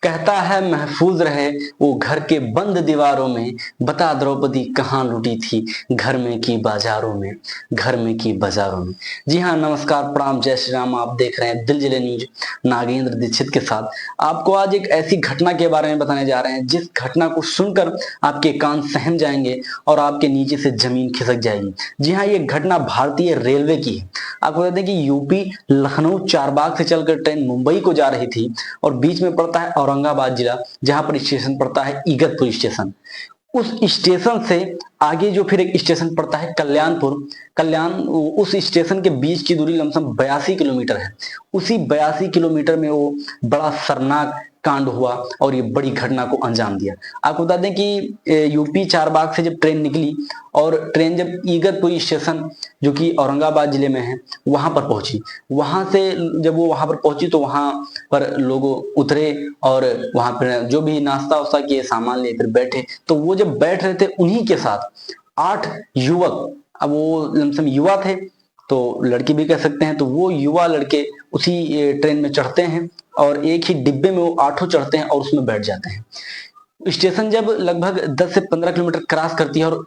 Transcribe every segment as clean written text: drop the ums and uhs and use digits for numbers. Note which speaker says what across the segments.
Speaker 1: कहता है महफूज रहे वो घर के बंद दीवारों में, बता द्रौपदी कहाँ लुटी थी, घर में की बाजारों में, घर में की बाजारों में। जी हाँ, नमस्कार, प्रणाम, जय श्री राम। आप देख रहे हैं दिल जले न्यूज नागेंद्र दीक्षित के साथ। आपको आज एक ऐसी घटना के बारे में बताने जा रहे हैं जिस घटना को सुनकर आपके कान सहम जाएंगे और आपके नीचे से जमीन खिसक जाएगी। जी हाँ, ये घटना भारतीय रेलवे की है। आपको बता दें कि यूपी लखनऊ चारबाग से चलकर ट्रेन मुंबई को जा रही थी और बीच में पड़ता है औरंगाबाद जिला, जहां पर स्टेशन पड़ता है इगतपुर स्टेशन। उस स्टेशन से आगे जो फिर एक स्टेशन पड़ता है कल्याणपुर, उस स्टेशन के बीच की दूरी लमसम 82 किलोमीटर है। उसी 82 किलोमीटर में वो बड़ा शर्मनाक कांड हुआ और ये बड़ी घटना को अंजाम दिया। आपको बता दें कि यूपी चारबाग से जब ट्रेन निकली और ट्रेन जब इगतपुर स्टेशन जो कि औरंगाबाद जिले में है वहां पर पहुंची, वहां से जब वो वहां पर पहुंची तो वहां पर लोग उतरे और वहां पर जो भी नाश्ता वास्ता किए, सामान लिए, फिर बैठे। तो वो जब बैठ रहे थे उन्हीं के साथ 8 युवक, अब वो लमसम युवा थे तो लड़की भी कह सकते हैं, तो वो युवा लड़के उसी ट्रेन में चढ़ते हैं और एक ही डिब्बे में वो 8 चढ़ते हैं और उसमें बैठ जाते हैं। स्टेशन जब लगभग 10 से 15 किलोमीटर क्रॉस करती है और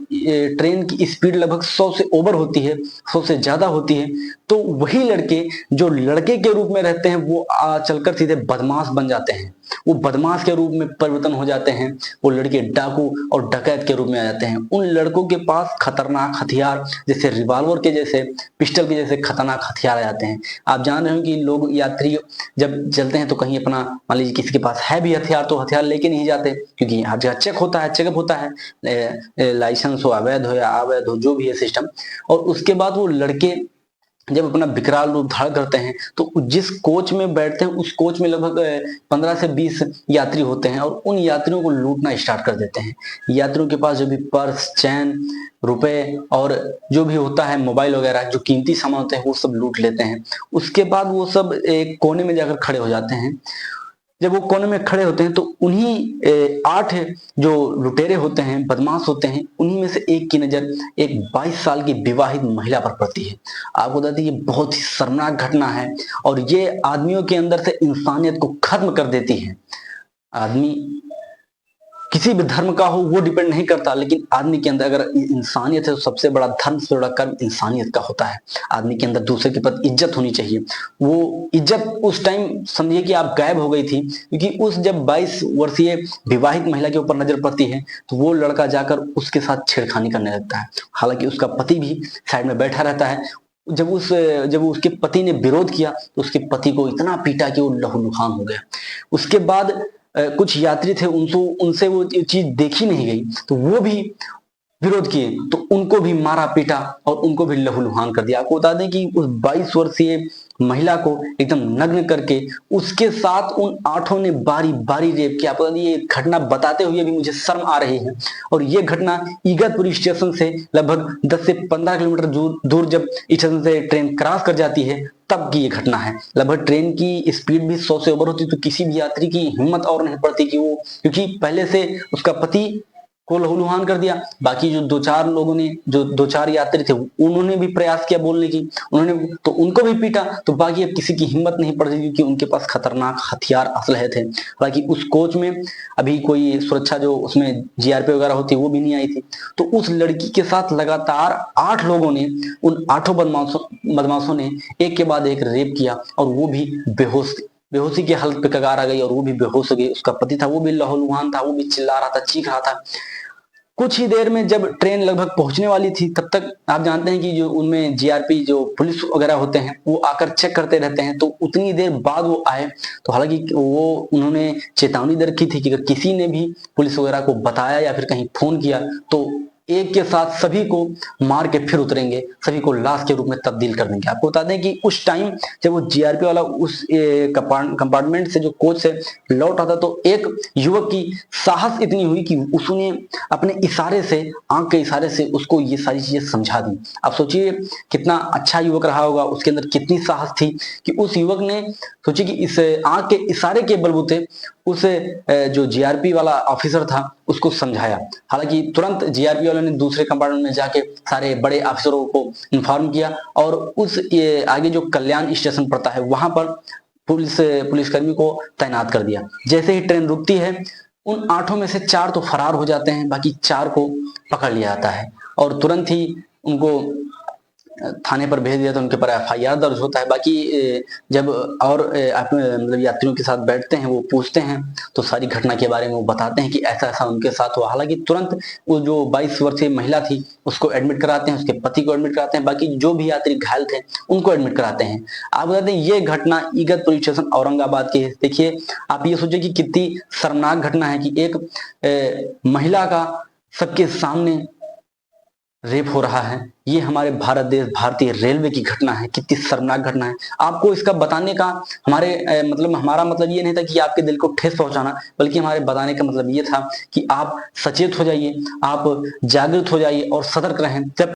Speaker 1: ट्रेन की स्पीड लगभग 100 से ओवर होती है, 100 से ज्यादा होती है, तो वही लड़के जो लड़के के रूप में रहते हैं वो चलकर सीधे बदमाश बन जाते हैं। वो बदमाश के रूप में परिवर्तन हो जाते हैं। वो लड़के डाकू और डकैत के रूप में आ जाते हैं। उन लड़कों के पास खतरनाक हथियार जैसे रिवॉल्वर के जैसे, पिस्टल के जैसे खतरनाक हथियार आ जाते हैं। आप जान रहे हो कि लोग यात्री जब चलते हैं तो कहीं अपना, मान लीजिए किसी के पास है भी हथियार तो हथियार लेके नहीं जाते, क्योंकि हर जगह चेक होता है, चेकअप होता है, लाइसेंस हो, अवैध हो या अवैध हो, जो भी है सिस्टम। और उसके बाद वो लड़के जब अपना विकराल रूप धारण करते हैं तो जिस कोच में बैठते हैं उस कोच में लगभग 15 से 20 यात्री होते हैं और उन यात्रियों को लूटना स्टार्ट कर देते हैं। यात्रियों के पास जो भी पर्स, चैन, रुपए और जो भी होता है, मोबाइल वगैरह, जो कीमती सामान होते हैं वो सब लूट लेते हैं। उसके बाद वो सब एक कोने में जाकर खड़े हो जाते हैं। जब वो कोने में खड़े होते हैं तो उन्हीं 8 जो लुटेरे होते हैं, बदमाश होते हैं, उन्हीं में से एक की नजर एक 22 साल की विवाहित महिला पर पड़ती है। आपको बता दें ये बहुत ही शर्मनाक घटना है और ये आदमियों के अंदर से इंसानियत को खत्म कर देती है। आदमी किसी भी धर्म का हो वो डिपेंड नहीं करता, लेकिन आदमी के अंदर अगर इंसानियत है तो सबसे बड़ा धर्म, सबसे बड़ा कर्म इंसानियत का होता है। आदमी के अंदर दूसरे के प्रति इज्जत होनी चाहिए। वो इज्जत उस टाइम समझिए कि आप गायब हो गई थी, क्योंकि उस जब 22 वर्षीय विवाहित महिला के ऊपर नजर पड़ती है तो वो लड़का जाकर उसके साथ छेड़खानी करने लगता है। हालांकि उसका पति भी साइड में बैठा रहता है। जब उसके पति ने विरोध किया तो उसके पति को इतना पीटा कि वो लहूलुहान हो गया। उसके बाद कुछ यात्री थे, उनसे वो चीज देखी नहीं गई तो वो भी विरोध किए, तो उनको भी मारा पीटा और उनको भी लहूलुहान कर दिया। आपको बता दें कि उस 22 वर्षीय महिला को एकदम नग्न करके उसके साथ उन 8 ने बारी बारी रेप किया। आपको ये घटना बताते हुए भी मुझे शर्म आ रही है। और ये घटना इगतपुर स्टेशन से लगभग 10 से 15 किलोमीटर दूर जब स्टेशन से ट्रेन क्रॉस कर जाती है तब की ये घटना है। लगभग ट्रेन की स्पीड भी 100 से ओवर होती तो किसी भी यात्री की हिम्मत और नहीं पड़ती कि वो, क्योंकि पहले से उसका पति को लहूलुहान कर दिया। बाकी जो 2-4 लोगों ने, जो 2-4 यात्री थे, उन्होंने भी प्रयास किया बोलने की, उन्होंने तो उनको भी पीटा। तो बाकी अब किसी की हिम्मत नहीं पड़ रही क्योंकि उनके पास खतरनाक हथियार असलहे थे। हालांकि उस कोच में अभी कोई सुरक्षा जो उसमें जीआरपी वगैरह होती है वो भी नहीं आई थी। तो उस लड़की के साथ लगातार 8 लोगों ने, उन 8 बदमाशों ने एक के बाद एक रेप किया और वो भी बेहोशी की हालत पे कगार आ गई और वो भी बेहोश हो गई। उसका पति था वो भी लहूलुहान था, वो भी चिल्ला रहा था, चीख रहा था। कुछ ही देर में जब ट्रेन लगभग पहुंचने वाली थी तब तक आप जानते हैं कि जो उनमें जीआरपी जो पुलिस वगैरह होते हैं वो आकर चेक करते रहते हैं। तो उतनी देर बाद वो आए तो हालांकि वो उन्होंने चेतावनी दे रखी थी कि अगर किसी ने भी पुलिस वगैरह को बताया या फिर कहीं फोन किया तो एक के साथ सभी को मार के फिर उतरेंगे, सभी को लाश के रूप में तब्दील कर देंगे। आपको बता दें कि उस टाइम जब वो जीआरपी वाला उस कंपार्टमेंट से, जो कोच से लौट आता तो एक युवक की साहस इतनी हुई कि उसने अपने इशारे से, आंख के इशारे से उसको ये सारी चीजें समझा दी। आप सोचिए कितना अच्छा युवक रहा होगा, उसके अंदर कितनी साहस थी कि उस युवक ने सोचिए कि इस आंख के इशारे के बलबूते उस जो जीआरपी वाला ऑफिसर था उसको समझाया। हालांकि तुरंत जीआरपी वालों ने दूसरे कंपार्टमेंट में जाके सारे बड़े ऑफिसरों को इन्फॉर्म किया और उस आगे जो कल्याण स्टेशन पड़ता है वहां पर पुलिसकर्मी को तैनात कर दिया। जैसे ही ट्रेन रुकती है, उन 8 में से 4 तो फरार हो जाते हैं, बाकी 4 को पकड़ लिया जाता है और तुरंत ही उनको थाने पर भेज दिया, तो उनके ऊपर एफआईआर दर्ज होता है। बाकी जब और मतलब यात्रियों के साथ बैठते हैं, वो पूछते हैं, तो सारी घटना के बारे में वो बताते हैं कि ऐसा ऐसा उनके साथ हुआ। हालांकि तुरंत वो जो 22 वर्षीय महिला थी उसको एडमिट कराते हैं, उसके पति को एडमिट कराते हैं, बाकी जो भी यात्री घायल थे उनको एडमिट कराते हैं। आप बताते हैं ये घटना ईगत पुलिस स्टेशन औरंगाबाद की है। देखिए, आप ये सोचिए कि कितनी शर्मनाक घटना है कि एक महिला का सबके सामने रेप हो रहा है। ये हमारे भारत देश भारतीय रेलवे की घटना है, कितनी शर्मनाक घटना है। आपको इसका बताने का हमारा मतलब ये नहीं था कि आपके दिल को ठेस पहुंचाना, बल्कि हमारे बताने का मतलब ये था कि आप सचेत हो जाइए, आप जागृत हो जाइए और सतर्क रहें। जब